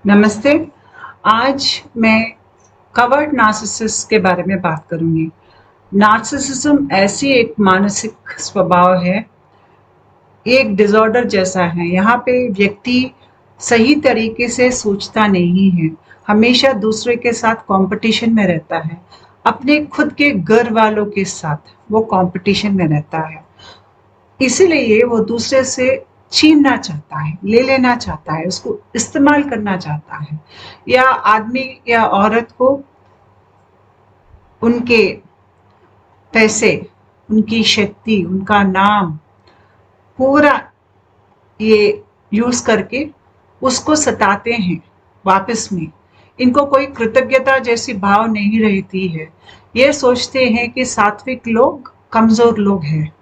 नमस्ते। आज मैं कवर्ट नार्सिसिस्ट के बारे में बात करूंगी। नार्सिसिज्म ऐसी एक मानसिक स्वभाव है, एक डिसऑर्डर जैसा है। यहाँ पे व्यक्ति सही तरीके से सोचता नहीं है, हमेशा दूसरे के साथ कंपटीशन में रहता है, अपने खुद के घर वालों के साथ वो कंपटीशन में रहता है। इसीलिए वो दूसरे से छीनना चाहता है, ले लेना चाहता है, उसको इस्तेमाल करना चाहता है, या आदमी या औरत को उनके पैसे, उनकी शक्ति, उनका नाम पूरा ये यूज करके उसको सताते हैं वापस में। इनको कोई कृतज्ञता जैसी भाव नहीं रहती है। ये सोचते हैं कि सात्विक लोग कमजोर लोग हैं,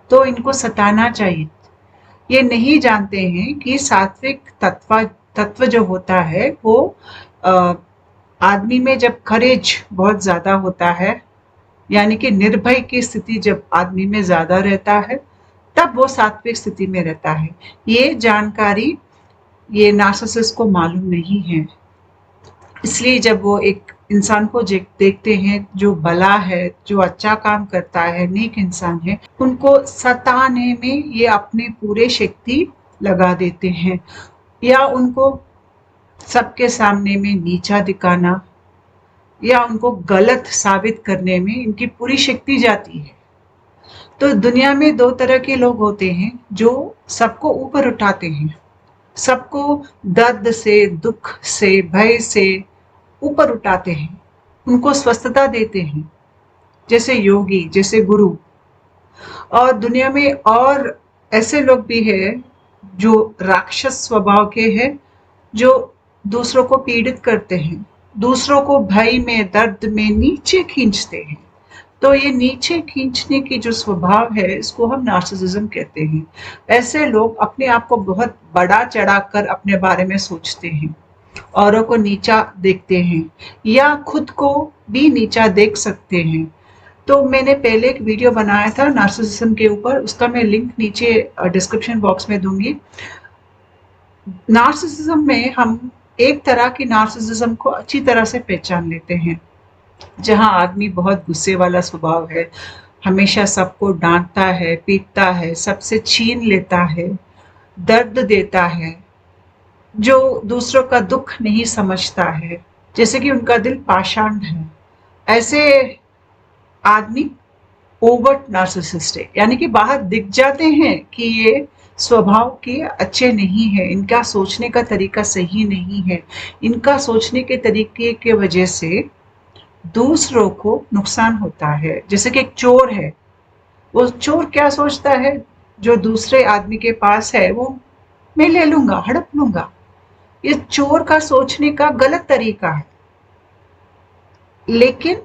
तो इनको सताना चाहिए। ये नहीं जानते हैं कि सात्विक तत्व तत्व जो होता है वो अ, आदमी में जब करेज बहुत ज्यादा होता है, यानी कि निर्भय की स्थिति जब आदमी में ज्यादा रहता है, तब वो सात्विक स्थिति में रहता है। ये जानकारी ये नार्सिसिस्ट को मालूम नहीं है। इसलिए जब वो एक इंसान को देखते हैं जो भला है, जो अच्छा काम करता है, नेक इंसान है, उनको सताने में ये अपने पूरे शक्ति लगा देते हैं, या उनको सबके सामने में नीचा दिखाना या उनको गलत साबित करने में इनकी पूरी शक्ति जाती है। तो दुनिया में दो तरह के लोग होते हैं जो सबको ऊपर उठाते हैं, सबको दर्द से, दुख से, भय से ऊपर उठाते हैं, उनको स्वस्थता देते हैं, जैसे योगी, जैसे गुरु। और दुनिया में और ऐसे लोग भी हैं जो राक्षस स्वभाव के हैं, जो दूसरों को पीड़ित करते हैं, दूसरों को भय में, दर्द में नीचे खींचते हैं। तो ये नीचे खींचने की जो स्वभाव है, इसको हम नार्सिसिज्म कहते हैं। ऐसे लोग अपने आप को बहुत बड़ा चढ़ाकर अपने बारे में सोचते हैं, औरों को नीचा देखते हैं, या खुद को भी नीचा देख सकते हैं। तो मैंने पहले एक वीडियो बनाया था नार्सिसिज्म के ऊपर, उसका मैं लिंक नीचे डिस्क्रिप्शन बॉक्स में दूंगी। नार्सिसिज्म में हम एक तरह की नार्सिसिज्म को अच्छी तरह से पहचान लेते हैं, जहां आदमी बहुत गुस्से वाला स्वभाव है, हमेशा सबको डांटता है, पीटता है, सबसे छीन लेता है, दर्द देता है, जो दूसरों का दुख नहीं समझता है, जैसे कि उनका दिल पाषाण है। ऐसे आदमी ओवर्ट नार्सिसिस्ट है, यानी कि बाहर दिख जाते हैं कि ये स्वभाव के अच्छे नहीं है, इनका सोचने का तरीका सही नहीं है, इनका सोचने के तरीके के वजह से दूसरों को नुकसान होता है। जैसे कि एक चोर है, वो चोर क्या सोचता है, जो दूसरे आदमी के पास है वो मैं ले लूंगा, हड़प लूंगा। ये चोर का सोचने का गलत तरीका है। लेकिन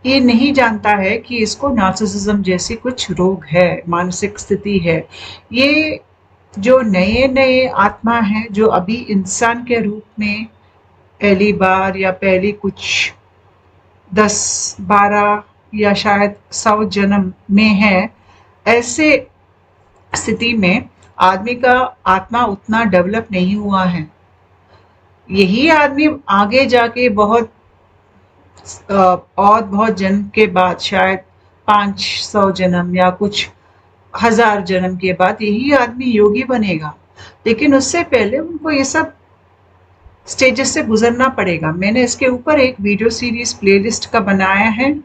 ये नहीं जानता है कि इसको नार्सिसिज्म जैसी कुछ रोग है, मानसिक स्थिति है। ये जो नए नए आत्मा है, जो अभी इंसान के रूप में पहली बार या पहली कुछ 10-12 या शायद 100 जन्म में है, ऐसे स्थिति में आदमी का आत्मा उतना डेवलप नहीं हुआ है। यही आदमी आगे जाके और बहुत जन्म के बाद, शायद 500 जन्म या कुछ 1000 जन्म के बाद यही आदमी योगी बनेगा। लेकिन उससे पहले उनको ये सब स्टेजेस से गुजरना पड़ेगा। मैंने इसके ऊपर एक वीडियो सीरीज प्लेलिस्ट का बनाया है,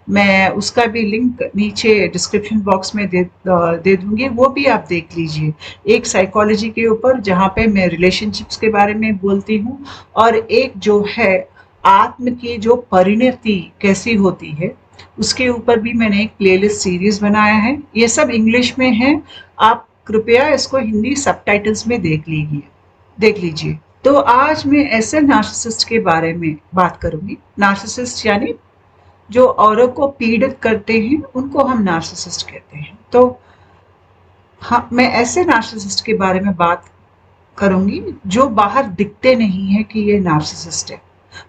मैं उसका भी लिंक नीचे डिस्क्रिप्शन बॉक्स में दे दूंगी, वो भी आप देख लीजिए। एक साइकोलॉजी के ऊपर, जहाँ पे मैं रिलेशनशिप्स के बारे में बोलती हूँ, और एक जो है आत्म की जो परिणति कैसी होती है, उसके ऊपर भी मैंने एक प्लेलिस्ट सीरीज बनाया है। ये सब इंग्लिश में है, आप कृपया इसको हिंदी सबटाइटल्स में देख लीजिए। तो आज मैं ऐसे नार्सिसिस्ट के बारे में बात करूंगी। नार्सिसिस्ट यानी जो औरों को पीड़ित करते हैं, उनको हम नार्सिसिस्ट कहते हैं। तो हाँ, मैं ऐसे नार्सिसिस्ट के बारे में बात करूंगी जो बाहर दिखते नहीं है कि ये नार्सिसिस्ट है।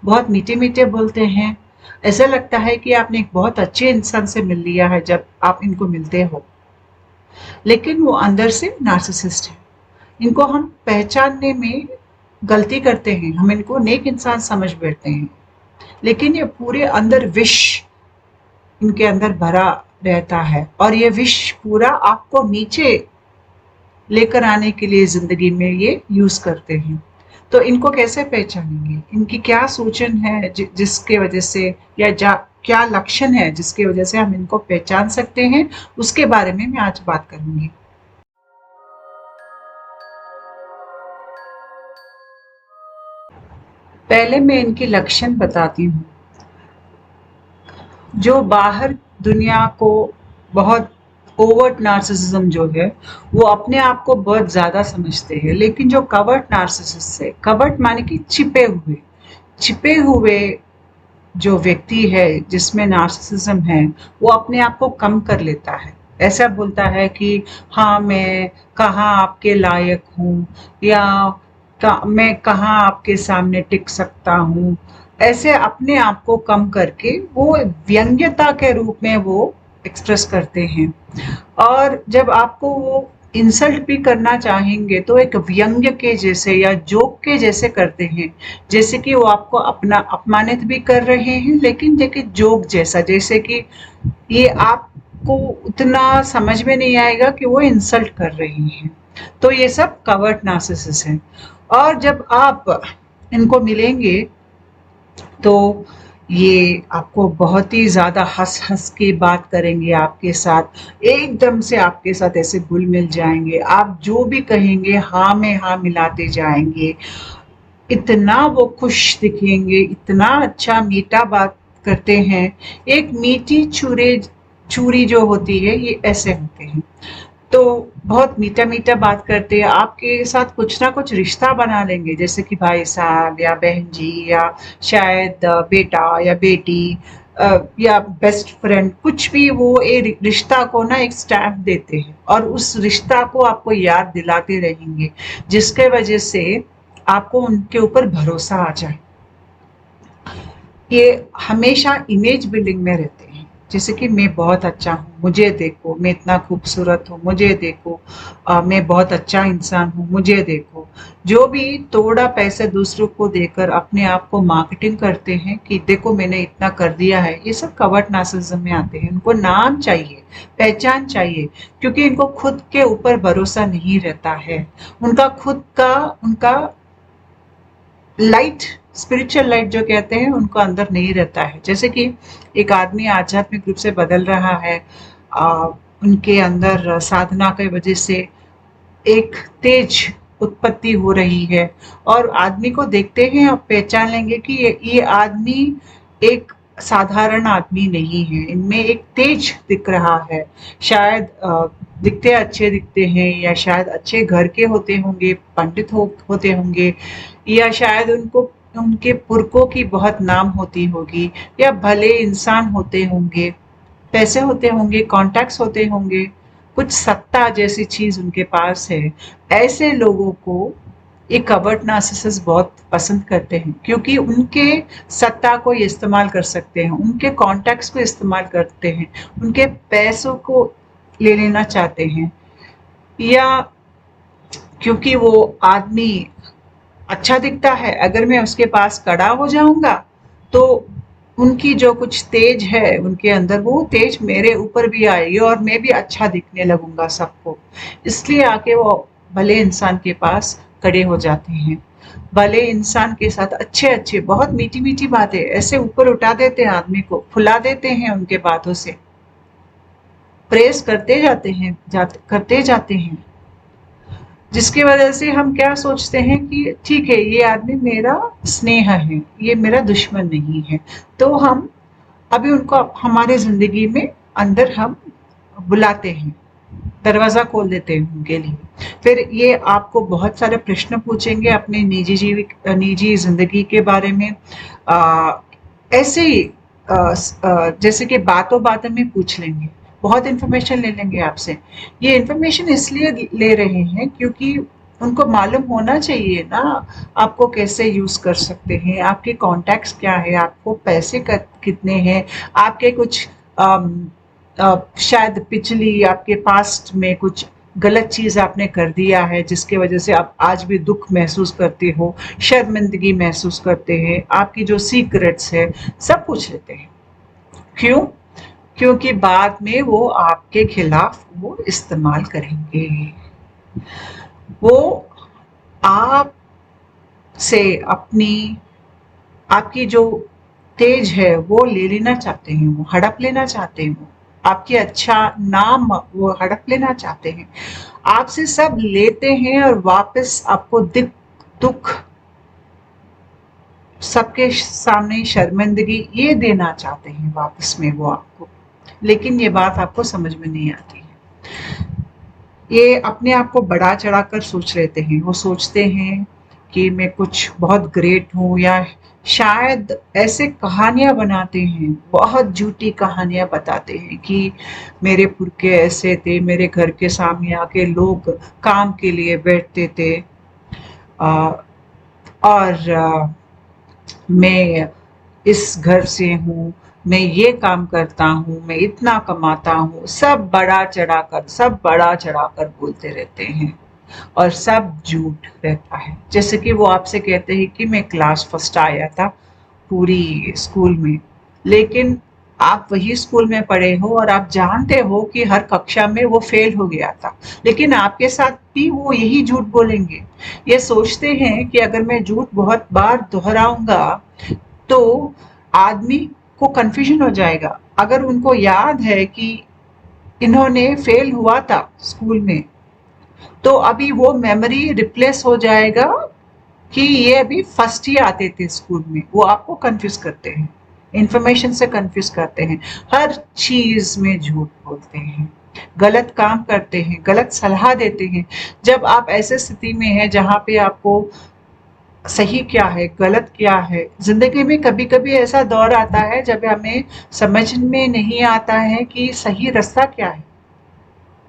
बहुत मीठे मीठे बोलते हैं, ऐसा लगता है कि आपने एक बहुत अच्छे इंसान से मिल लिया है जब आप इनको मिलते हो, लेकिन वो अंदर से नार्सिसिस्ट है। इनको हम पहचानने में गलती करते हैं, हम इनको नेक इंसान समझ बैठते हैं, लेकिन ये पूरे अंदर विष इनके अंदर भरा रहता है और ये विष पूरा आपको नीचे लेकर आने के लिए ज़िंदगी में ये यूज़ करते हैं। तो इनको कैसे पहचानेंगे? इनकी क्या सूचन है जिसके वजह से या क्या लक्षण है जिसकी वजह से हम इनको पहचान सकते हैं, उसके बारे में मैं आज बात करूँगी। पहले मैं इनके लक्षण बताती हूँ। जो बाहर दुनिया को बहुत ओवर्ट नार्सिसिज्म जो है वो अपने आप को बहुत ज़्यादा समझते हैं, लेकिन जो कवर्ट नार्सिसिस्ट है, कवर्ट माने कि छिपे हुए जो व्यक्ति है जिसमें नार्सिसिज्म है, वो अपने आप को कम कर लेता है। ऐसा बोलता है कि हाँ, मैं कहाँ आपके लायक हूँ, या मैं कहाँ आपके सामने टिक सकता हूँ। ऐसे अपने आप को कम करके वो व्यंग्यता के रूप में वो एक्सप्रेस करते हैं। और जब आपको वो इंसल्ट भी करना चाहेंगे तो एक व्यंग्य के जैसे या जोक के जैसे करते हैं, जैसे कि वो आपको अपना अपमानित भी कर रहे हैं, लेकिन देखिए जोक जैसा, जैसे कि ये आपको उतना समझ में नहीं आएगा कि वो इंसल्ट कर रही हैं। तो ये सब कवर्ट नार्सिसिस्ट है। और जब आप इनको मिलेंगे तो ये आपको बहुत ही ज़्यादा हँस-हँस के बात करेंगे आपके साथ, एकदम से आपके साथ ऐसे घुल-मिल जाएँगे। आप जो भी कहेंगे हाँ में हाँ मिलाते जाएँगे। इतना वो खुश दिखेंगे, इतना अच्छा मीठा बात करते हैं। एक मीठी छुरी जो होती है, ये ऐसे होते हैं। तो बहुत मीठा-मीठा बात करते हैं, आपके साथ कुछ ना कुछ रिश्ता बना लेंगे, जैसे कि भाई साहब या बहन जी या शायद बेटा या बेटी, या बेस्ट फ्रेंड, कुछ भी। वो रिश्ता को ना एक स्टैम्प देते हैं और उस रिश्ता को आपको याद दिलाते रहेंगे, जिसके वजह से आपको उनके ऊपर भरोसा आ जाए। ये हमेशा इमेज बिल्डिंग में रहते हैं, जैसे कि मैं बहुत अच्छा हूँ, मुझे देखो, मैं इतना खूबसूरत हूँ, मुझे देखो, मैं बहुत अच्छा इंसान हूँ, मुझे देखो। जो भी थोड़ा पैसे दूसरों को देकर अपने आप को मार्केटिंग करते हैं कि देखो मैंने इतना कर दिया है, ये सब कवर्ट नार्सिसिज्म में आते हैं। उनको नाम चाहिए, पहचान चाहिए, क्योंकि इनको खुद के ऊपर भरोसा नहीं रहता है। उनका लाइट, स्पिरिचुअल लाइट जो कहते हैं, उनको अंदर नहीं रहता है। जैसे कि एक आदमी आध्यात्मिक रूप से बदल रहा है, आ, उनके अंदर साधना की वजह से एक तेज उत्पत्ति हो रही है, और आदमी को देखते हैं आप पहचान लेंगे कि ये आदमी एक साधारण आदमी नहीं है, इनमें एक तेज दिख रहा है। शायद अच्छे दिखते हैं, या शायद अच्छे घर के होते होंगे, पंडित होते होंगे, या शायद उनको उनके पुरखों की बहुत नाम होती होगी, या भले इंसान होते होंगे, पैसे होते होंगे, कॉन्टैक्ट्स होते होंगे, कुछ सत्ता जैसी चीज उनके पास है। ऐसे लोगों को ये कवर्ट नार्सिसिस्ट बहुत पसंद करते हैं, क्योंकि उनके सत्ता को ये इस्तेमाल कर सकते हैं, उनके कॉन्टैक्ट्स को इस्तेमाल करते हैं, उनके पैसों को ले लेना चाहते हैं, या क्योंकि वो आदमी अच्छा दिखता है, अगर मैं उसके पास खड़ा हो जाऊंगा तो उनकी जो कुछ तेज है उनके अंदर, वो तेज मेरे ऊपर भी आएगी और मैं भी अच्छा दिखने लगूंगा सबको। इसलिए आके वो भले इंसान के पास खड़े हो जाते हैं। भले इंसान के साथ अच्छे अच्छे बहुत मीठी मीठी बातें ऐसे ऊपर उठा देते हैं, आदमी को फुला देते हैं उनके बातों से, प्रेस करते जाते हैं, जिसकी वजह से हम क्या सोचते हैं कि ठीक है, ये आदमी मेरा स्नेह है, ये मेरा दुश्मन नहीं है। तो हम अभी उनको हमारे ज़िंदगी में अंदर हम बुलाते हैं, दरवाज़ा खोल देते हैं उनके लिए। फिर ये आपको बहुत सारे प्रश्न पूछेंगे अपने निजी ज़िंदगी के बारे में। ऐसे ही जैसे कि बातों-बातों में पूछ लेंगे, बहुत इन्फॉर्मेशन ले लेंगे आपसे। ये इन्फॉर्मेशन इसलिए ले रहे हैं क्योंकि उनको मालूम होना चाहिए ना, आपको कैसे यूज़ कर सकते हैं, आपके कॉन्टैक्ट्स क्या है, आपको पैसे कितने हैं, आपके कुछ शायद पिछली आपके पास्ट में कुछ गलत चीज आपने कर दिया है जिसकी वजह से आप आज भी दुख महसूस करते हो, शर्मिंदगी महसूस करते हैं, आपकी जो सीक्रेट्स है सब पूछ लेते हैं। क्यों? क्योंकि बाद में वो आपके खिलाफ वो इस्तेमाल करेंगे। वो आप से अपनी आपकी जो तेज है वो ले लेना चाहते हैं, वो हड़प लेना चाहते हैं, वो आपकी अच्छा नाम वो हड़प लेना चाहते हैं, आपसे सब लेते हैं और वापस आपको दुख, सबके सामने शर्मिंदगी ये देना चाहते हैं वापस में वो आपको। लेकिन ये बात आपको समझ में नहीं आती है। ये अपने आप को बढ़ा चढ़ाकर सोच लेते हैं, वो सोचते हैं कि मैं कुछ बहुत ग्रेट हूँ, या शायद ऐसे कहानियां बनाते हैं, बहुत झूठी कहानियां बताते हैं कि मेरे पुरखे ऐसे थे, मेरे घर के सामने आके लोग काम के लिए बैठते थे, आ, और मैं इस घर से हूँ, मैं ये काम करता हूँ, मैं इतना कमाता हूँ, सब बड़ा चढ़ाकर बोलते रहते हैं और सब झूठ रहता है। जैसे कि वो आपसे कहते हैं कि मैं क्लास फर्स्ट आया था पूरी स्कूल में, लेकिन आप वही स्कूल में पढ़े हो और आप जानते हो कि हर कक्षा में वो फेल हो गया था, लेकिन आपके साथ भी वो यही झूठ बोलेंगे। ये सोचते हैं कि अगर मैं झूठ बहुत बार दोहराऊंगा तो आदमी को कंफ्यूजन हो जाएगा। अगर उनको याद है कि इन्होंने फेल हुआ था स्कूल में, तो अभी वो मेमोरी रिप्लेस हो जाएगा कि ये अभी फर्स्ट ही आते थे स्कूल में। वो आपको कंफ्यूज करते हैं, इंफॉर्मेशन से कंफ्यूज करते हैं, हर चीज में झूठ बोलते हैं, गलत काम करते हैं, गलत सलाह देते हैं। जब आप ऐसे स्थिति में हैं जहाँ पे आपको सही क्या है, गलत क्या है, जिंदगी में कभी कभी ऐसा दौर आता है जब हमें समझ में नहीं आता है कि सही रास्ता क्या है,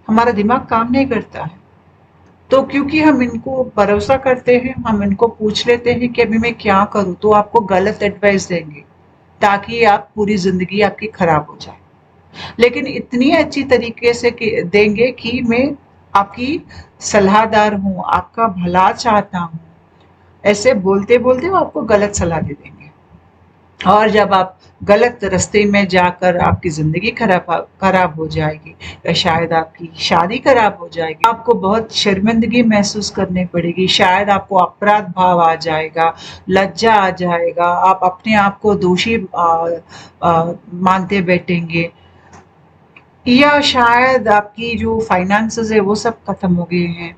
हमारा दिमाग काम नहीं करता है। तो क्योंकि हम इनको भरोसा करते हैं, हम इनको पूछ लेते हैं कि अभी मैं क्या करूं, तो आपको गलत एडवाइस देंगे ताकि आप पूरी जिंदगी आपकी खराब हो जाए। लेकिन इतनी अच्छी तरीके से देंगे कि मैं आपकी सलाहदार हूँ, आपका भला चाहता हूँ, ऐसे बोलते बोलते वो आपको गलत सलाह दे देंगे। और जब आप गलत रास्ते में जाकर आपकी जिंदगी खराब हो जाएगी, या शायद आपकी शादी खराब हो जाएगी, आपको बहुत शर्मिंदगी महसूस करनी पड़ेगी, शायद आपको अपराध भाव आ जाएगा, लज्जा आ जाएगा, आप अपने आप को दोषी मानते बैठेंगे, या शायद आपकी जो फाइनेंसेस है वो सब खत्म हो गए हैं।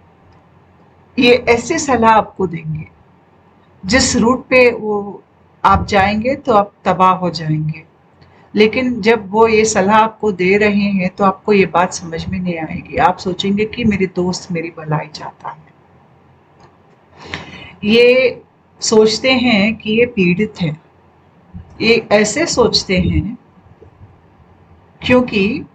ये ऐसे सलाह आपको देंगे, जिस रूट पे वो आप जाएंगे तो आप तबाह हो जाएंगे। लेकिन जब वो ये सलाह आपको दे रहे हैं तो आपको ये बात समझ में नहीं आएगी, आप सोचेंगे कि मेरे दोस्त मेरी भलाई चाहता है। ये सोचते हैं कि ये पीड़ित है, ये ऐसे सोचते हैं क्योंकि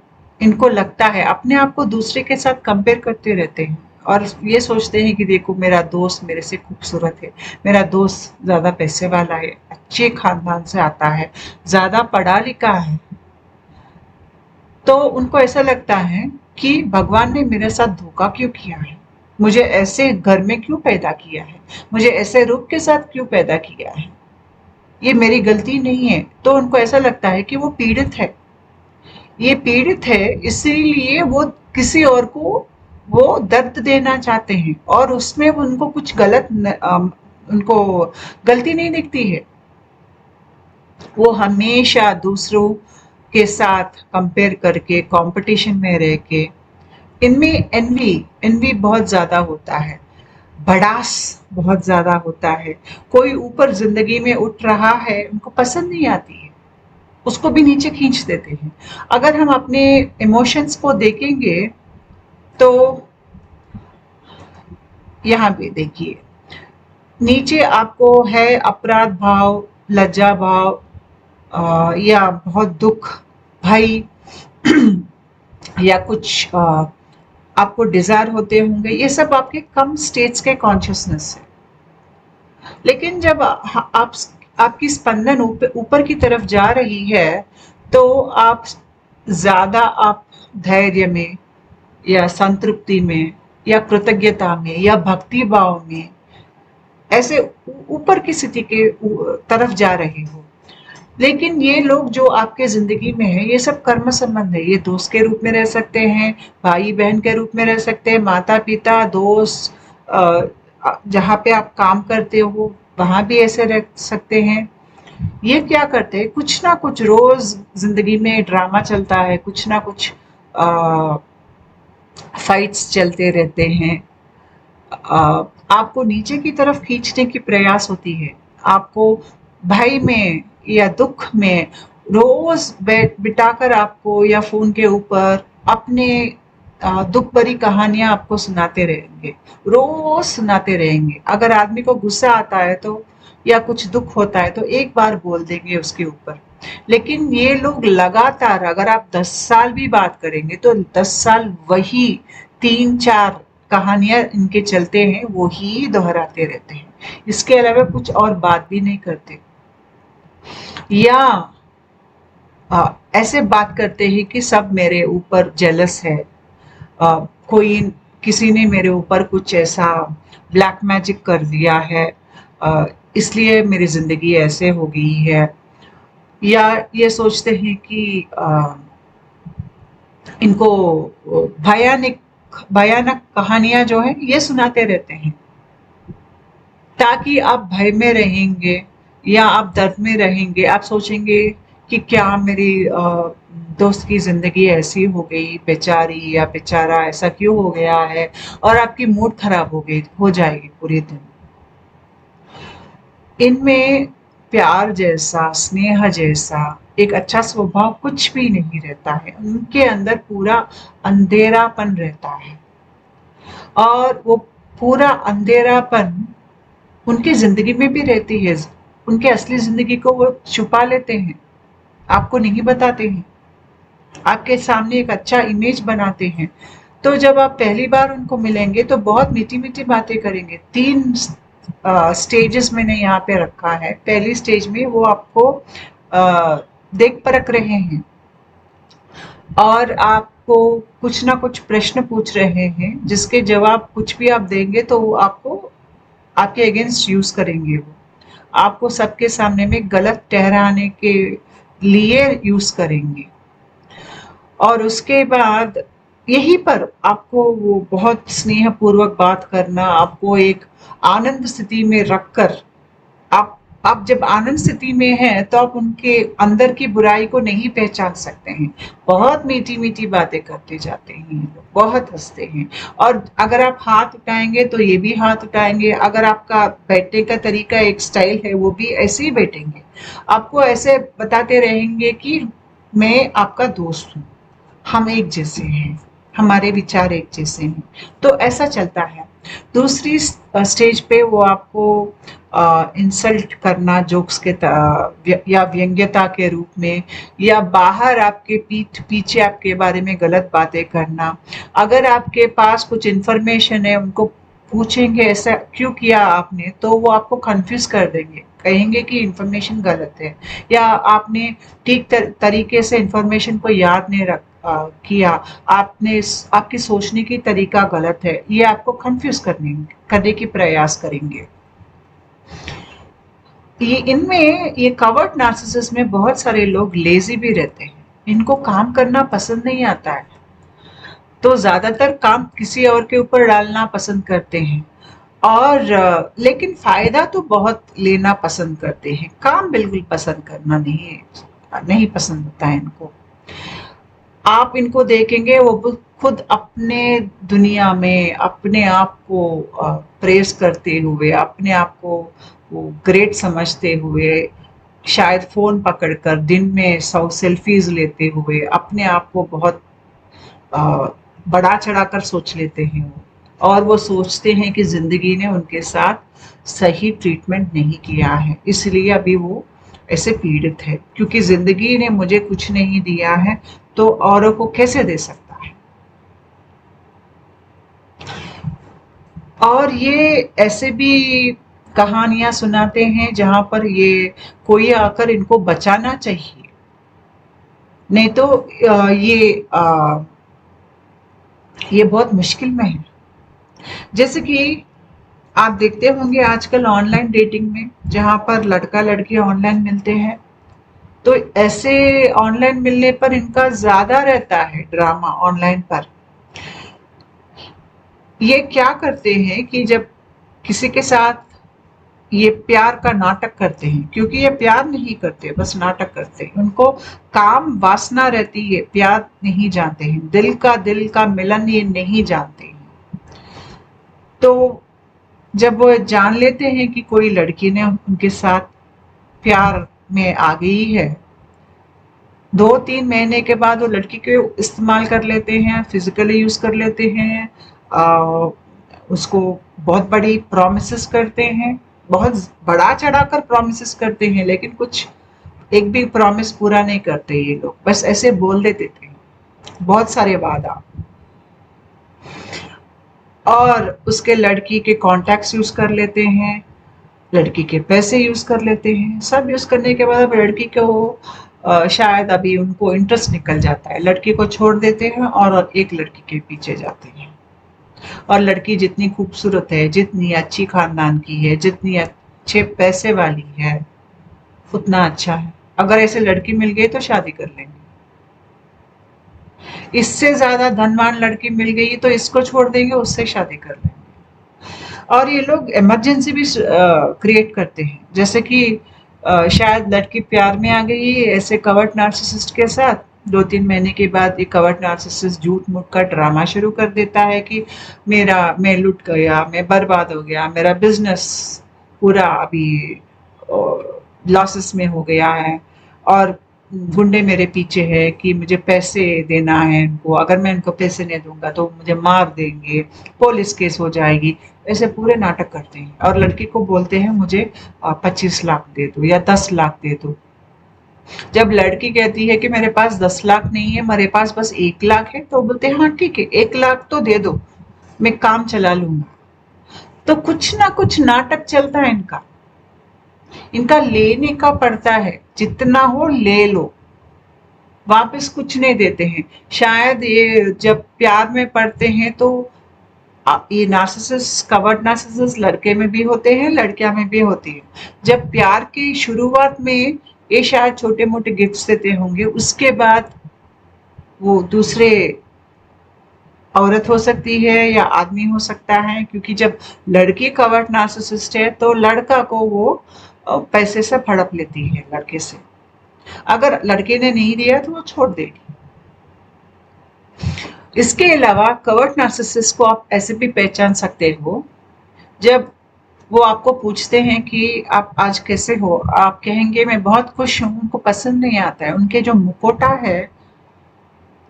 इनको लगता है, अपने आप को दूसरे के साथ कंपेयर करते रहते हैं और ये सोचते हैं कि देखो मेरा दोस्त मेरे से खूबसूरत है, मेरा दोस्त ज्यादा पैसे वाला है, अच्छे खानदान से आता है, ज्यादा पढ़ा लिखा है। तो उनको ऐसा लगता है कि भगवान ने मेरे साथ धोखा क्यों किया है, मुझे ऐसे घर में क्यों पैदा किया है, मुझे ऐसे रूप के साथ क्यों पैदा किया है, ये मेरी गलती नहीं है। तो उनको ऐसा लगता है कि वो पीड़ित है, ये पीड़ित है, इसीलिए वो किसी और को वो दर्द देना चाहते हैं और उसमें उनको कुछ उनको गलती नहीं दिखती है। वो हमेशा दूसरों के साथ कंपेयर करके, कंपटीशन में रह के, इनमें एनवी एनवी बहुत ज्यादा होता है, भड़ास बहुत ज्यादा होता है। कोई ऊपर जिंदगी में उठ रहा है, उनको पसंद नहीं आती है, उसको भी नीचे खींच देते हैं। अगर हम अपने इमोशंस को देखेंगे तो यहाँ पे देखिए, नीचे आपको है अपराध भाव, लज्जा भाव, या बहुत दुख, भय, या कुछ आपको डिजायर होते होंगे, ये सब आपके कम स्टेट्स के कॉन्शियसनेस है। लेकिन जब आप आपकी स्पंदन ऊपर की तरफ जा रही है तो आप ज्यादा आप धैर्य में, या संतृप्ति में या कृतज्ञता में या भक्ति भाव में, ऐसे ऊपर की स्थिति के तरफ जा रहे हो। लेकिन ये लोग जो आपके ज़िंदगी में है, ये सब कर्म संबंध है। ये दोस्त के रूप में रह सकते हैं, भाई-बहन के रूप में रह सकते हैं, माता-पिता, दोस्त, जहाँ पे आप काम करते हो, वहाँ भी ऐसे रह सकते हैं। ये क्या करते हैं, कुछ ना कुछ रोज़ ज़िंदगी में ड्रामा चलता है, कुछ ना कुछ अ, फाइट्स चलते रहते हैं। आपको नीचे की तरफ खींचने की प्रयास होती है। आपको भय में या दुख में रोज बिठाकर आपको या फोन के ऊपर अपने दुख भरी कहानियां आपको सुनाते रहेंगे, रोज सुनाते रहेंगे। अगर आदमी को गुस्सा आता है तो या कुछ दुख होता है तो एक बार बोल देंगे उसके ऊपर। लेकिन ये लोग लगातार, अगर आप 10 साल भी बात करेंगे तो 10 साल वही 3-4 कहानियां इनके चलते हैं, वो ही दोहराते रहते हैं। इसके अलावा कुछ और बात भी नहीं करते। या ऐसे बात करते हैं कि सब मेरे ऊपर जेलस है, कोई किसी ने मेरे ऊपर कुछ ऐसा ब्लैक मैजिक कर दिया है, इसलिए मेरी जिंदगी ऐसे हो गई है। या ये सोचते हैं कि इनको भयानक भयानक कहानियां जो है ये सुनाते रहते हैं, ताकि आप भय में रहेंगे या आप दर्द में रहेंगे। आप सोचेंगे कि क्या मेरी दोस्त की जिंदगी ऐसी हो गई, बेचारी या बेचारा ऐसा क्यों हो गया है, और आपकी मूड खराब हो जाएगी पूरे दिन। इनमें प्यार जैसा, स्नेह जैसा एक अच्छा स्वभाव कुछ भी नहीं रहता है। उनके अंदर पूरा अंधेरापन रहता है, और वो पूरा अंधेरापन उनकी जिंदगी में भी रहती है। उनके असली जिंदगी को वो छुपा लेते हैं, आपको नहीं बताते हैं, आपके सामने एक अच्छा इमेज बनाते हैं। तो जब आप पहली बार उनको मिलेंगे तो बहुत मीठी मीठी बातें करेंगे। 3 स्टेजेस मैंने यहाँ पे रखा है। पहली स्टेज में वो आपको देख परख रहे हैं और आपको कुछ ना कुछ प्रश्न पूछ रहे हैं, जिसके जवाब कुछ भी आप देंगे तो वो आपको आपके अगेंस्ट यूज करेंगे। वो आपको सबके सामने में गलत ठहराने के लिए यूज करेंगे। और उसके बाद यहीं पर आपको वो बहुत स्नेहपूर्वक बात करना, आपको एक आनंद स्थिति में रखकर, आप जब आनंद स्थिति में हैं तो आप उनके अंदर की बुराई को नहीं पहचान सकते हैं। बहुत मीठी मीठी बातें करते जाते हैं ये लोग, बहुत हंसते हैं। और अगर आप हाथ उठाएंगे तो ये भी हाथ उठाएंगे। अगर आपका बैठने का तरीका एक स्टाइल है, वो भी ऐसे ही बैठेंगे। आपको ऐसे बताते रहेंगे कि मैं आपका दोस्त हूँ, हम एक जैसे हैं, हमारे विचार एक जैसे हैं। तो ऐसा चलता है। दूसरी स्टेज पे वो आपको इंसल्ट करना जोक्स के या व्यंग्यता के रूप में, या बाहर आपके पीठ पीछे आपके बारे में गलत बातें करना। अगर आपके पास कुछ इन्फॉर्मेशन है, उनको पूछेंगे ऐसा क्यों किया आपने, तो वो आपको कंफ्यूज कर देंगे, कहेंगे कि इन्फॉर्मेशन गलत है, या आपने ठीक तरीके से इन्फॉर्मेशन को याद नहीं किया, आपने आपकी सोचने की तरीका गलत है, ये आपको कंफ्यूज करने की प्रयास करेंगे। ये इनमें ये कवर्ड नार्सिसिस्ट में बहुत सारे लोग लेजी भी रहते हैं। इनको काम करना पसंद नहीं आता है, तो ज्यादातर काम किसी और के ऊपर डालना पसंद करते हैं। और लेकिन फायदा तो बहुत लेना पसंद करते हैं, काम बिल्कुल पसंद करना नहीं पसंद होता है इनको। आप इनको देखेंगे वो खुद अपने दुनिया में अपने आप को प्रेस करते हुए, अपने आप को वो ग्रेट समझते हुए, शायद फोन पकड़कर दिन में 100 सेल्फीज लेते हुए अपने आप को बहुत बढ़ा चढ़ाकर सोच लेते हैं वो। और वो सोचते हैं कि जिंदगी ने उनके साथ सही ट्रीटमेंट नहीं किया है, इसलिए अभी वो ऐसे पीड़ित है। क्योंकि जिंदगी ने मुझे कुछ नहीं दिया है तो औरों को कैसे दे सकता है। और ये ऐसे भी कहानियां सुनाते हैं जहां पर ये कोई आकर इनको बचाना चाहिए, नहीं तो ये ये बहुत मुश्किल में है। जैसे कि आप देखते होंगे आजकल ऑनलाइन डेटिंग में, जहाँ पर लड़का लड़की ऑनलाइन मिलते हैं, तो ऐसे ऑनलाइन मिलने पर इनका ज़्यादा रहता है ड्रामा ऑनलाइन पर। ये क्या करते हैं कि जब किसी के साथ ये प्यार का नाटक करते हैं, क्योंकि ये प्यार नहीं करते, बस नाटक करते हैं। उनको काम वासना रहती है, प्यार नहीं जानते हैं, दिल का मिलन ये नहीं जानते हैं। तो जब वो जान लेते हैं कि कोई लड़की ने उनके साथ प्यार में आ गई है, 2-3 महीने के बाद वो लड़की को इस्तेमाल कर लेते हैं, फिजिकली यूज कर लेते हैं, उसको बहुत बड़ी प्रॉमिसेस करते हैं, बहुत बड़ा चढ़ाकर प्रॉमिसेस करते हैं, लेकिन कुछ एक भी प्रॉमिस पूरा नहीं करते ये लोग, बस ऐसे बोल देते थे बहुत सारे वादा। और उसके लड़की के कॉन्टैक्ट्स यूज कर लेते हैं, लड़की के पैसे यूज कर लेते हैं। सब यूज करने के बाद अब लड़की को शायद अभी उनको इंटरेस्ट निकल जाता है, लड़की को छोड़ देते हैं और एक लड़की के पीछे जाते हैं। और लड़की जितनी खूबसूरत है, जितनी अच्छी खानदान की है, जितनी अच्छे पैसे वाली है, उतना अच्छा है। अगर ऐसे लड़की मिल गई तो शादी कर लेंगे। इससे ज्यादा धनवान लड़की मिल गई तो इसको छोड़ देंगे, उससे शादी कर लेंगे। और ये लोग इमरजेंसी भी क्रिएट करते हैं, जैसे कि शायद लड़की प्यार में आ गई है ऐसे कवर्ट नार्सिसिस्ट के साथ, 2-3 महीने के बाद ये कवर्ट नार्सिसिस्ट झूठ मूठ का ड्रामा शुरू कर देता है कि मैं लुट गया, मैं बर्बाद हो गया, मेरा बिजनेस पूरा अभी लॉसेस में हो गया है, और गुंडे मेरे पीछे है कि मुझे पैसे देना है इनको, अगर मैं इनको पैसे नहीं दूंगा तो मुझे मार देंगे, पुलिस केस हो जाएगी। ऐसे पूरे नाटक करते हैं और लड़की को बोलते हैं मुझे 25 लाख दे दो या 10 लाख दे दो। जब लड़की कहती है कि मेरे पास 10 लाख नहीं है, मेरे पास बस 1 लाख है, तो बोलते हैं हाँ ठीक है, 1 लाख तो दे दो, मैं काम चला लूंगा। तो कुछ ना कुछ नाटक चलता है इनका, इनका लेने का पड़ता है, जितना हो ले लो, वापस कुछ नहीं देते हैं। शायद ये जब प्यार में पड़ते हैं तो ये नार्सिसिस्ट, कवर्ड नार्सिसिस्ट लड़के में भी होते हैं, लड़कियां में भी होती है। जब प्यार की शुरुआत में ये शायद छोटे मोटे गिफ्ट्स देते होंगे, उसके बाद वो दूसरे औरत हो सकती है या आदमी हो सकता है, क्योंकि जब लड़की कवर्ड नार्सिसिस्ट है तो लड़का को वो पैसे से हड़प लेती है लड़के से। अगर लड़के ने नहीं दिया तो वो छोड़ देगी। इसके अलावा कवर्ट नार्सिसिस्ट को आप ऐसे भी पहचान सकते हो, जब वो आपको पूछते हैं कि आप आज कैसे हो, आप कहेंगे मैं बहुत खुश हूँ, उनको पसंद नहीं आता है, उनके जो मुखौटा है,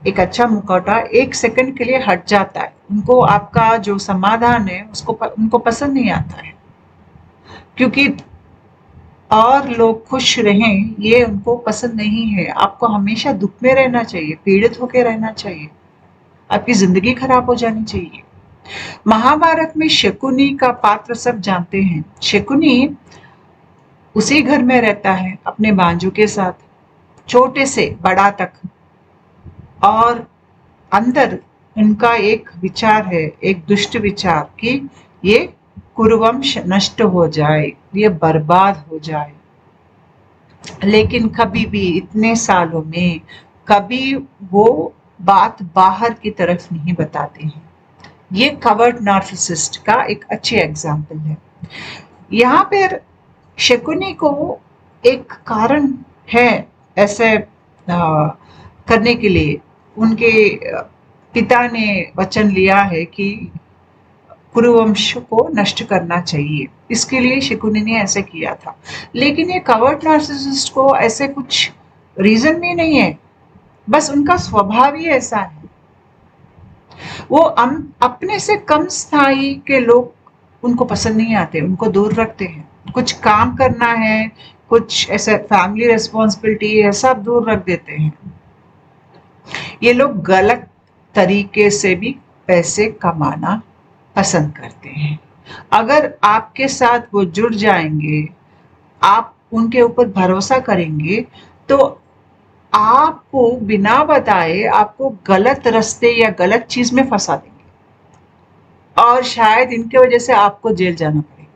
एक अच्छा मुखौटा 1 सेकंड के लिए हट जाता है, उनको आपका जो समाधान है उनको पसंद नहीं आता है, क्योंकि और लोग खुश रहें ये उनको पसंद नहीं है। आपको हमेशा दुख में रहना चाहिए, पीड़ित होकर रहना चाहिए, आपकी जिंदगी खराब हो जानी चाहिए। महाभारत में शकुनी का पात्र सब जानते हैं। शकुनी उसी घर में रहता है अपने बांजू के साथ, छोटे से बड़ा तक, और अंदर उनका एक विचार है, एक दुष्ट विचार कि ये कुरुवंश नष्ट हो जाए, ये बर्बाद हो जाए। लेकिन कभी भी इतने सालों में कभी वो बात बाहर की तरफ नहीं बताते हैं। ये कवर्ड नार्सिसिस्ट का एक अच्छे एग्जाम्पल है। यहाँ पर शकुनी को एक कारण है ऐसे करने के लिए, उनके पिता ने वचन लिया है कि कुरुवंश को नष्ट करना चाहिए, इसके लिए शकुनी ने ऐसे किया था। लेकिन ये कवर्ड नार्सिसिस्ट को ऐसे कुछ रीजन भी नहीं है, बस उनका स्वभाव ही ऐसा है। वो अपने से कम स्थायी के लोग उनको पसंद नहीं आते, उनको दूर रखते हैं। कुछ काम करना है, कुछ ऐसे फैमिली रिस्पॉन्सिबिलिटी है, सब दूर रख देते हैं। ये लोग गलत तरीके से भी पैसे कमाना पसंद करते हैं। अगर आपके साथ वो जुड़ जाएंगे, आप उनके ऊपर भरोसा करेंगे, तो आपको बिना बताए आपको गलत रास्ते या गलत चीज में फंसा देंगे और शायद इनके वजह से आपको जेल जाना पड़े।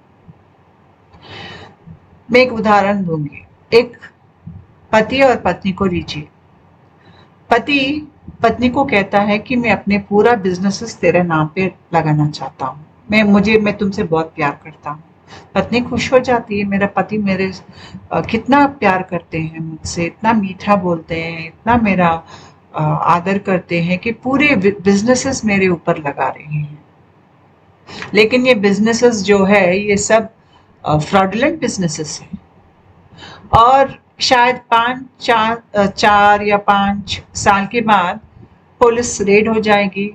मैं एक उदाहरण दूंगी। एक पति और पत्नी को लीजिए। पति पत्नी को कहता है कि मैं अपने पूरा बिजनेस तेरे नाम पे लगाना चाहता हूँ, मैं तुमसे बहुत प्यार करता हूँ। पत्नी खुश हो जाती है, मेरा पति मेरे कितना प्यार करते हैं मुझसे, इतना मीठा बोलते हैं, इतना मेरा आदर करते हैं कि पूरे बिजनेसेस मेरे ऊपर लगा रहे हैं। लेकिन ये बिजनेसेस जो है ये सब फ्रॉडुलेंट बिजनेसेस हैं और शायद 4 या 5 साल के बाद पुलिस रेड हो जाएगी।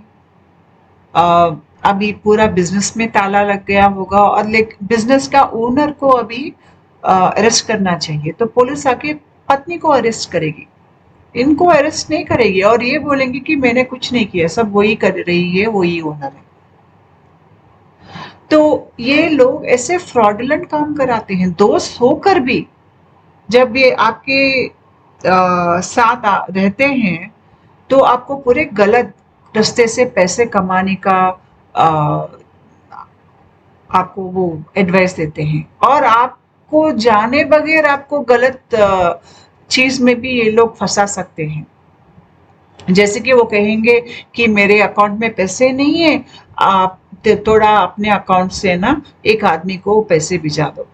अभी पूरा बिजनेस में ताला लग गया होगा और बिजनेस का ओनर को अभी अरेस्ट करना चाहिए, तो पुलिस आके पत्नी को अरेस्ट करेगी, इनको अरेस्ट नहीं करेगी और ये बोलेंगे कि मैंने कुछ नहीं किया, सब वही कर रही है, वही ओनर है। तो ये लोग ऐसे फ्रॉडुलेंट काम कराते हैं दोस्त होकर भी। जब ये आपके साथ रहते हैं तो आपको पूरे गलत रास्ते से पैसे कमाने का आ, आपको वो एडवाइस देते हैं और आपको जाने बगैर आपको गलत चीज में भी ये लोग फंसा सकते हैं। जैसे कि वो कहेंगे कि मेरे अकाउंट में पैसे नहीं है, आप थोड़ा अपने अकाउंट से ना एक आदमी को पैसे भिजा दो।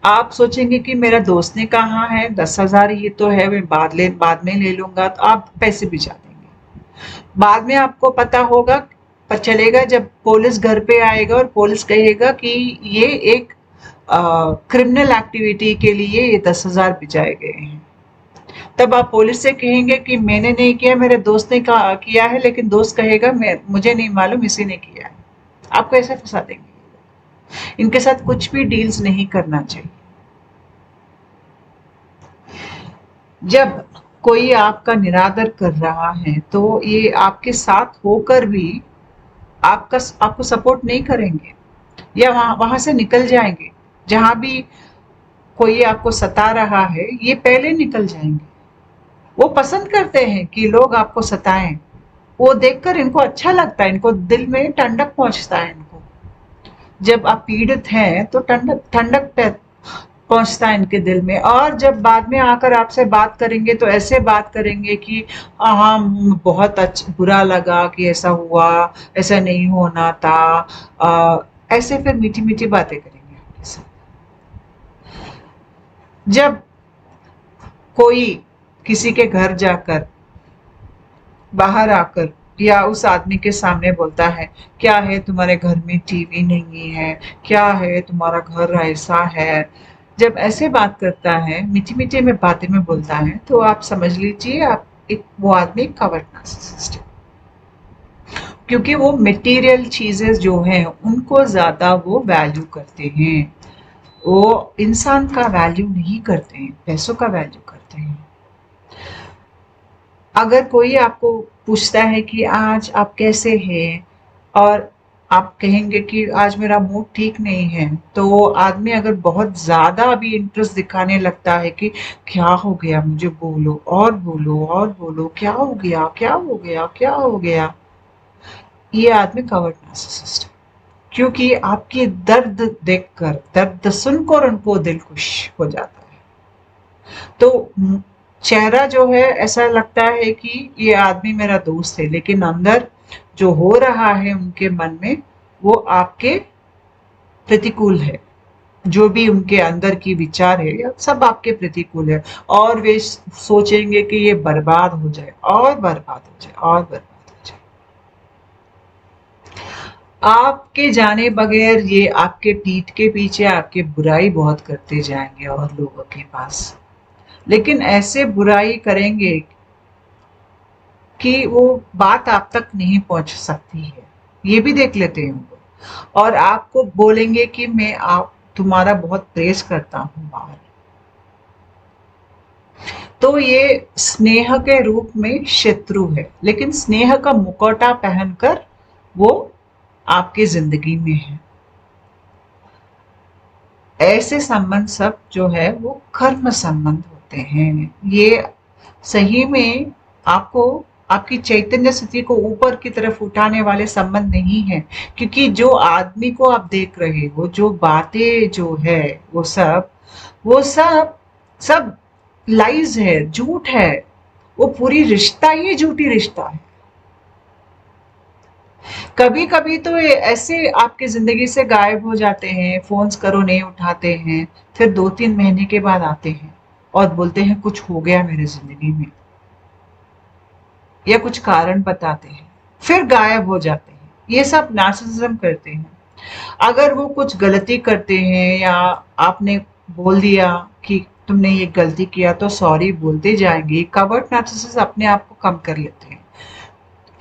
आप सोचेंगे कि मेरा दोस्त ने कहा है 10,000 ये तो है, मैं बाद में ले लूंगा, तो आप पैसे भिजा देंगे। बाद में आपको पता होगा, पर चलेगा जब पुलिस घर पे आएगा और पुलिस कहेगा कि ये एक क्रिमिनल एक्टिविटी के लिए ये 10,000 भिजाए गए हैं। तब आप पुलिस से कहेंगे कि मैंने नहीं किया, मेरे दोस्त ने किया है, लेकिन दोस्त कहेगा मुझे नहीं मालूम, इसी ने किया है। आपको ऐसे फंसा देंगे। इनके साथ कुछ भी डील्स नहीं करना चाहिए। जब कोई आपका निरादर कर रहा है तो ये आपके साथ होकर भी आपको सपोर्ट नहीं करेंगे या वहां से निकल जाएंगे। जहां भी कोई आपको सता रहा है ये पहले निकल जाएंगे। वो पसंद करते हैं कि लोग आपको सताएं, वो देखकर इनको अच्छा लगता है, इनको दिल में ठंडक पहुंचता है। इनको जब आप पीड़ित हैं तो ठंडक ठंडक पहुंचता है इनके दिल में, और जब बाद में आकर आपसे बात करेंगे तो ऐसे बात करेंगे कि हाँ बहुत अच्छा बुरा लगा कि ऐसा हुआ, ऐसा नहीं होना था, ऐसे फिर मीठी मीठी बातें करेंगे आपके साथ। जब कोई किसी के घर जाकर बाहर आकर या उस आदमी के सामने बोलता है, क्या है तुम्हारे घर में टीवी नहीं है, क्या है तुम्हारा घर ऐसा है, जब ऐसे बात करता है, मीठी मीठी में बातें में बोलता है, तो आप समझ लीजिए आप वो आदमी कवर्ड नार्सिसिस्ट है। क्योंकि वो मटेरियल चीजें जो हैं उनको ज्यादा वो वैल्यू करते हैं, वो इंसान का वैल्यू नहीं करते हैं, पैसों का वैल्यू करते हैं। अगर कोई आपको पूछता है कि आज आप कैसे हैं और आप कहेंगे कि आज मेरा मूड ठीक नहीं है, तो वो आदमी अगर बहुत ज्यादा अभी इंटरेस्ट दिखाने लगता है कि क्या हो गया, मुझे बोलो और बोलो और बोलो, क्या हो गया, क्या हो गया, क्या हो गया, ये आदमी कवर्ड नार्सिसिस्ट है। क्योंकि आपकी दर्द देखकर, दर्द सुनकर उनको दिल खुश हो जाता है। तो चेहरा जो है ऐसा लगता है कि ये आदमी मेरा दोस्त है, लेकिन अंदर जो हो रहा है उनके मन में वो आपके प्रतिकूल है। जो भी उनके अंदर की विचार है सब आपके प्रतिकूल है, और वे सोचेंगे कि ये बर्बाद हो जाए और बर्बाद हो जाए और बर्बाद हो जाए। आपके जाने बगैर ये आपके पीठ के पीछे आपके बुराई बहुत करते जाएंगे और लोगों के पास, लेकिन ऐसे बुराई करेंगे कि वो बात आप तक नहीं पहुंच सकती है, ये भी देख लेते हैं वो। और आपको बोलेंगे कि मैं आप तुम्हारा बहुत प्रेस करता हूं बाहर। तो ये स्नेह के रूप में शत्रु है, लेकिन स्नेह का मुखौटा पहनकर वो आपकी जिंदगी में है। ऐसे संबंध सब जो है वो कर्म संबंध होते हैं। करते हैं, ये सही में आपको आपकी चैतन्य स्थिति को ऊपर की तरफ उठाने वाले संबंध नहीं है। क्योंकि जो आदमी को आप देख रहे हो, जो बातें जो है, वो सब सब लाइज है, झूठ है। वो पूरी रिश्ता ही झूठी रिश्ता है। कभी कभी तो ये ऐसे आपकी जिंदगी से गायब हो जाते हैं, फोन्स करो नहीं उठाते हैं, फिर 2-3 महीने के बाद आते हैं और बोलते हैं कुछ हो गया मेरी जिंदगी में, या कुछ कारण बताते हैं, फिर गायब हो जाते हैं। ये सब नार्सिसिज्म करते हैं। अगर वो कुछ गलती करते हैं या आपने बोल दिया कि तुमने ये गलती किया तो सॉरी बोलते जाएंगे, कवर्ट नार्सिसिस्ट अपने आप को कम कर लेते हैं।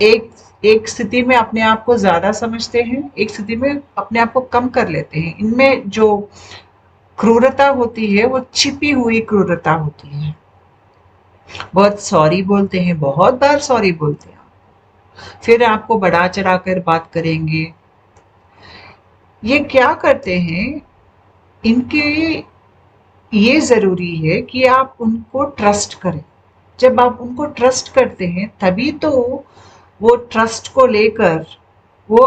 एक एक स्थिति में अपने आप को ज्यादा समझते हैं, एक स्थिति में अपने आप को कम कर लेते हैं। इनमें जो क्रूरता होती है वो छिपी हुई क्रूरता होती है। बहुत सॉरी बोलते हैं, बहुत बार सॉरी बोलते हैं, फिर आपको बढ़ा चढ़ा कर बात करेंगे। ये क्या करते हैं, इनके ये जरूरी है कि आप उनको ट्रस्ट करें। जब आप उनको ट्रस्ट करते हैं तभी तो वो ट्रस्ट को लेकर वो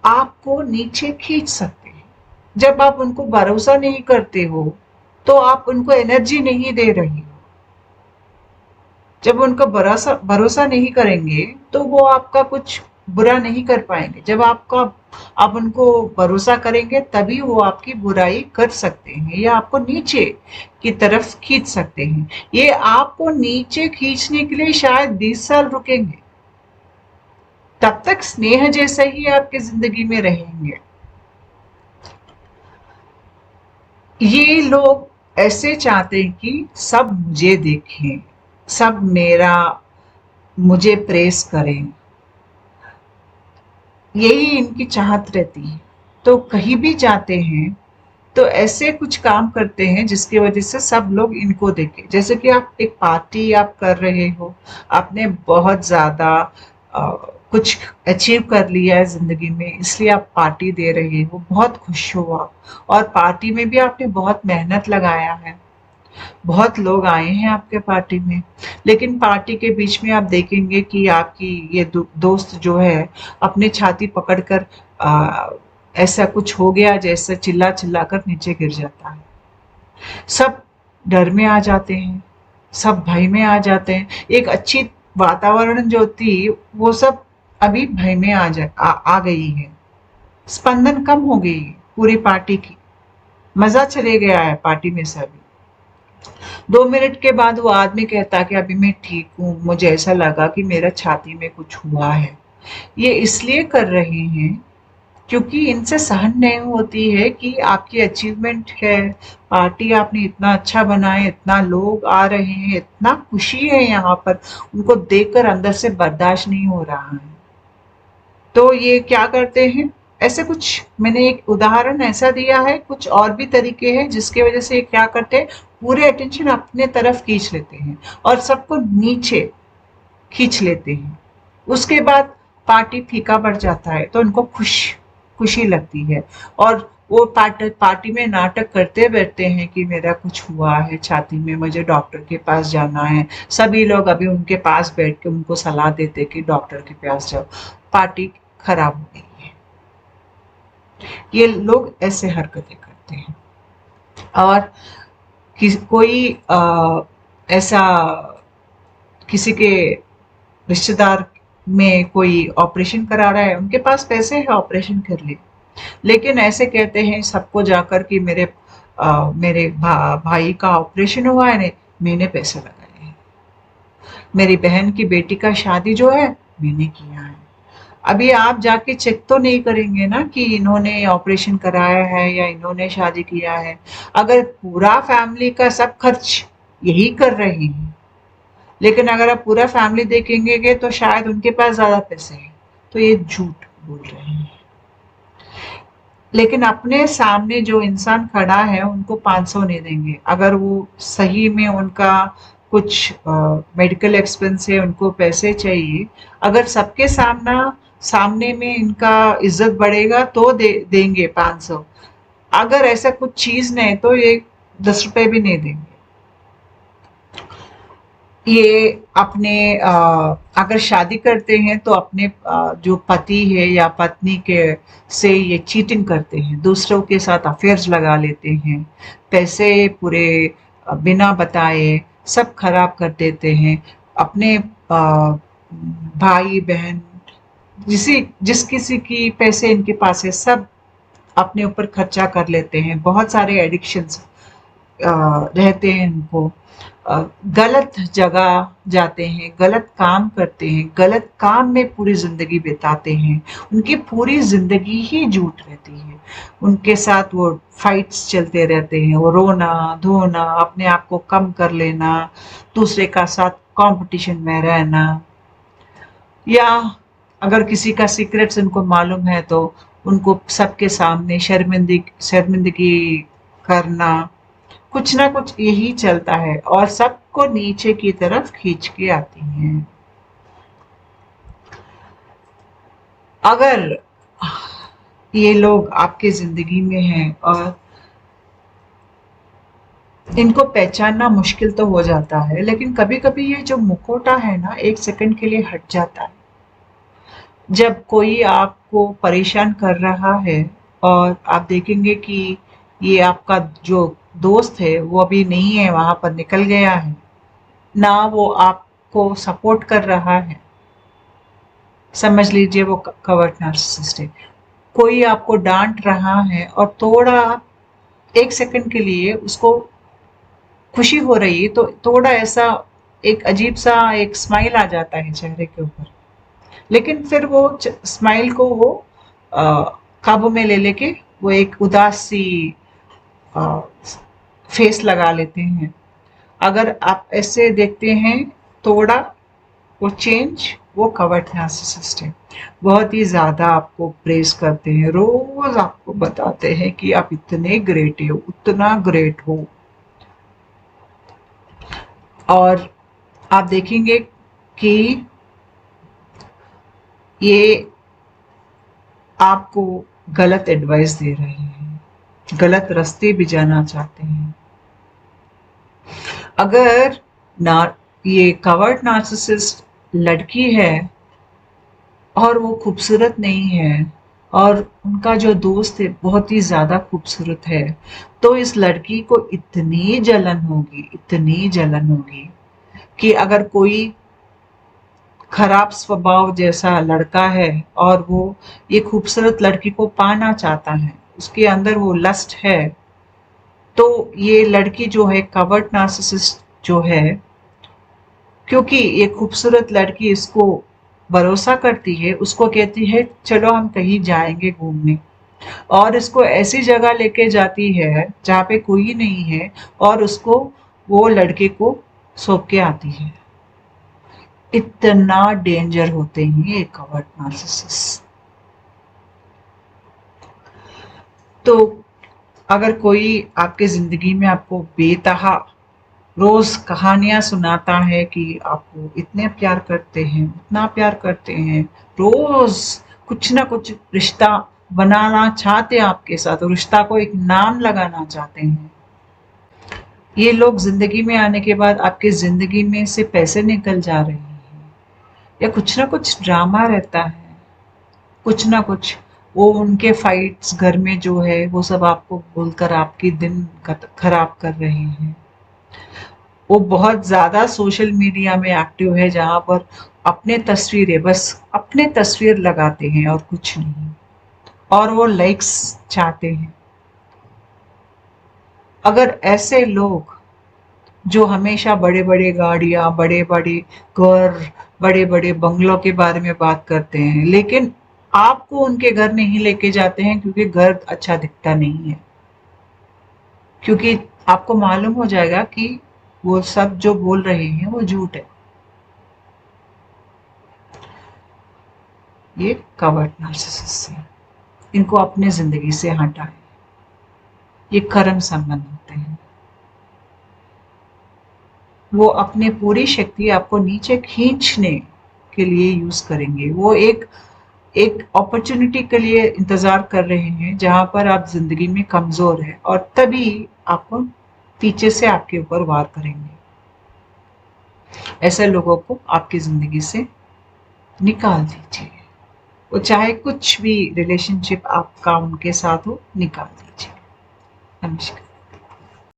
आपको नीचे खींच सकते हैं। जब आप उनको भरोसा नहीं करते हो तो आप उनको एनर्जी नहीं दे रही हो। जब उनको भरोसा भरोसा नहीं करेंगे तो वो आपका कुछ बुरा नहीं कर पाएंगे। जब आप उनको भरोसा करेंगे तभी वो आपकी बुराई कर सकते हैं या आपको नीचे की तरफ खींच सकते हैं। ये आपको नीचे खींचने के लिए शायद 20 साल रुकेंगे, तब तक स्नेह जैसे ही आपकी जिंदगी में रहेंगे। ये लोग ऐसे चाहते हैं कि सब मुझे देखें, सब मुझे प्रेस करें, यही इनकी चाहत रहती है। तो कहीं भी जाते हैं तो ऐसे कुछ काम करते हैं जिसकी वजह से सब लोग इनको देखें। जैसे कि आप एक पार्टी आप कर रहे हो, आपने बहुत ज्यादा कुछ अचीव कर लिया है जिंदगी में, इसलिए आप पार्टी दे रहे हो, बहुत खुश हो आप, और पार्टी में भी आपने बहुत मेहनत लगाया है, बहुत लोग आए हैं आपके पार्टी में। लेकिन पार्टी के बीच में आप देखेंगे कि आपकी ये दोस्त जो है अपने छाती पकड़कर ऐसा कुछ हो गया जैसे चिल्ला चिल्ला कर नीचे गिर जाता है। सब डर में आ जाते हैं, सब भय में आ जाते हैं। एक अच्छी वातावरण जो थी वो सब अभी भय में आ गई है। स्पंदन कम हो गई है पूरी पार्टी की, मजा चले गया है पार्टी में से। अभी 2 मिनट के बाद वो आदमी कहता कि अभी मैं ठीक हूँ, मुझे ऐसा लगा कि मेरा छाती में कुछ हुआ है। ये इसलिए कर रहे हैं क्योंकि इनसे सहन नहीं होती है कि आपकी अचीवमेंट है, पार्टी आपने इतना अच्छा बनाया, इतना लोग आ रहे हैं, इतना खुशी है यहाँ पर, उनको देखकर अंदर से बर्दाश्त नहीं हो रहा है। तो ये क्या करते हैं, ऐसे कुछ मैंने एक उदाहरण ऐसा दिया है, कुछ और भी तरीके हैं जिसकी वजह से ये क्या करते हैं, पूरे अटेंशन अपने तरफ खींच लेते हैं और सबको नीचे खींच लेते हैं। उसके बाद पार्टी फीका पड़ जाता है तो उनको खुशी लगती है और वो पार्टी में नाटक करते बैठते हैं कि मेरा कुछ हुआ है छाती में, मुझे डॉक्टर के पास जाना है। सभी लोग अभी उनके पास बैठ के उनको सलाह देते कि डॉक्टर के पास जाओ। पार्टी खराब हो गई है। ये लोग ऐसे हरकतें करते हैं। और कोई ऐसा किसी के रिश्तेदार में कोई ऑपरेशन करा रहा है, उनके पास पैसे है, ऑपरेशन कर ले, लेकिन ऐसे कहते हैं सबको जाकर कि मेरे भाई का ऑपरेशन हुआ है, मैंने पैसे लगाए हैं, मेरी बहन की बेटी का शादी जो है मैंने किया है। अभी आप जाके चेक तो नहीं करेंगे ना कि इन्होंने ऑपरेशन कराया है या इन्होंने शादी किया है। अगर पूरा फैमिली का सब खर्च यही कर रहे हैं, लेकिन अगर आप पूरा फैमिली देखेंगे तो शायद उनके पास ज्यादा पैसे हैं, तो ये झूठ बोल रहे हैं। लेकिन अपने सामने जो इंसान खड़ा है उनको 500 नहीं देंगे। अगर वो सही में उनका कुछ मेडिकल एक्सपेंस है, उनको पैसे चाहिए, अगर सबके सामने में इनका इज्जत बढ़ेगा तो देंगे 500। अगर ऐसा कुछ चीज नहीं तो ये 10 रुपए भी नहीं देंगे। ये अपने अगर शादी करते हैं तो अपने जो पति है या पत्नी के से ये चीटिंग करते हैं, दूसरों के साथ अफेयर्स लगा लेते हैं, पैसे पूरे बिना बताए सब खराब कर देते हैं। अपने भाई बहन जिस किसी की पैसे इनके पास है सब अपने ऊपर खर्चा कर लेते हैं। बहुत सारे एडिक्शंस रहते हैं इनको। गलत जगह जाते हैं, गलत काम करते हैं, गलत काम में पूरी जिंदगी बिताते हैं। उनकी पूरी जिंदगी ही झूठ रहती है। उनके साथ वो फाइट्स चलते रहते हैं, वो रोना धोना, अपने आप को कम कर लेना, दूसरे का साथ कंपटीशन में रहना, या अगर किसी का सीक्रेट्स उनको मालूम है तो उनको सबके सामने शर्मिंदगी करना। कुछ ना कुछ यही चलता है और सबको नीचे की तरफ खींच के आती हैं। अगर ये लोग आपके जिंदगी में हैं और इनको पहचानना मुश्किल तो हो जाता है, लेकिन कभी कभी ये जो मुखौटा है ना, एक सेकंड के लिए हट जाता है। जब कोई आपको परेशान कर रहा है और आप देखेंगे कि ये आपका जो दोस्त है वो अभी नहीं है, वहां पर निकल गया है, ना वो आपको सपोर्ट कर रहा है, समझ लीजिए वो कवर्ट नार्सिसिस्ट है। कोई आपको डांट रहा है और थोड़ा एक सेकंड के लिए उसको खुशी हो रही है तो थोड़ा ऐसा एक अजीब सा एक स्माइल आ जाता है चेहरे के ऊपर, लेकिन फिर वो स्माइल को वो काबू में ले लेके वो एक उदास सी फेस लगा लेते हैं। अगर आप ऐसे देखते हैं थोड़ा वो चेंज, वो कवर्ट नार्सिसिस्ट है। बहुत ही ज्यादा आपको प्रेस करते हैं, रोज आपको बताते हैं कि आप इतने ग्रेट हो, उतना ग्रेट हो, और आप देखेंगे कि ये आपको गलत एडवाइस दे रहे हैं, गलत रास्ते भी जाना चाहते हैं। अगर ना ये कवर्ट नार्सिसिस्ट लड़की है और वो खूबसूरत नहीं है और उनका जो दोस्त है बहुत ही ज्यादा खूबसूरत है, तो इस लड़की को इतनी जलन होगी, इतनी जलन होगी कि अगर कोई खराब स्वभाव जैसा लड़का है और वो ये खूबसूरत लड़की को पाना चाहता है, उसके अंदर वो लस्ट है, तो ये लड़की जो है कवर्ट नार्सिसिस्ट जो है, क्योंकि ये खूबसूरत लड़की इसको भरोसा करती है, उसको कहती है चलो हम कहीं जाएंगे घूमने, और इसको ऐसी जगह लेके जाती है जहाँ पे कोई नहीं है और उसको वो लड़के को सौंप के आती है। इतना डेंजर होते हैं ये कवर्ट नार्सिसिस्ट। तो अगर कोई आपके जिंदगी में आपको बेतहा रोज कहानियां सुनाता है कि आपको इतने प्यार करते हैं, उतना प्यार करते हैं, रोज कुछ ना कुछ रिश्ता बनाना चाहते हैं आपके साथ, और रिश्ता को एक नाम लगाना चाहते हैं, ये लोग जिंदगी में आने के बाद आपके जिंदगी में से पैसे निकल जा रहे हैं, या कुछ ना कुछ ड्रामा रहता है, कुछ ना कुछ वो उनके फाइट्स घर में जो है वो सब आपको बोलकर आपकी दिन खराब कर रहे हैं। वो बहुत ज्यादा सोशल मीडिया में एक्टिव है जहां पर अपने तस्वीरें, बस अपने तस्वीर लगाते हैं और कुछ नहीं, और वो लाइक्स चाहते हैं। अगर ऐसे लोग जो हमेशा बड़े बड़े गाड़ियां, बड़े बड़े घर, बड़े बड़े बंगलों के बारे में बात करते हैं, लेकिन आपको उनके घर नहीं लेके जाते हैं क्योंकि घर अच्छा दिखता नहीं है, क्योंकि आपको मालूम हो जाएगा कि वो सब जो बोल रहे हैं वो झूठ है। ये कवर्ट नार्सिसिस्ट है, इनको अपने जिंदगी से हटाएं। ये कर्म संबंध होते हैं, वो अपने पूरी शक्ति आपको नीचे खींचने के लिए यूज करेंगे। वो एक एक अपॉर्चुनिटी के लिए इंतजार कर रहे हैं जहां पर आप जिंदगी में कमजोर है, और तभी आपको पीछे से आपके ऊपर वार करेंगे। ऐसे लोगों को आपकी ज़िंदगी से निकाल दीजिए। वो चाहे कुछ भी रिलेशनशिप आपका उनके साथ हो, निकाल दीजिए। नमस्कार।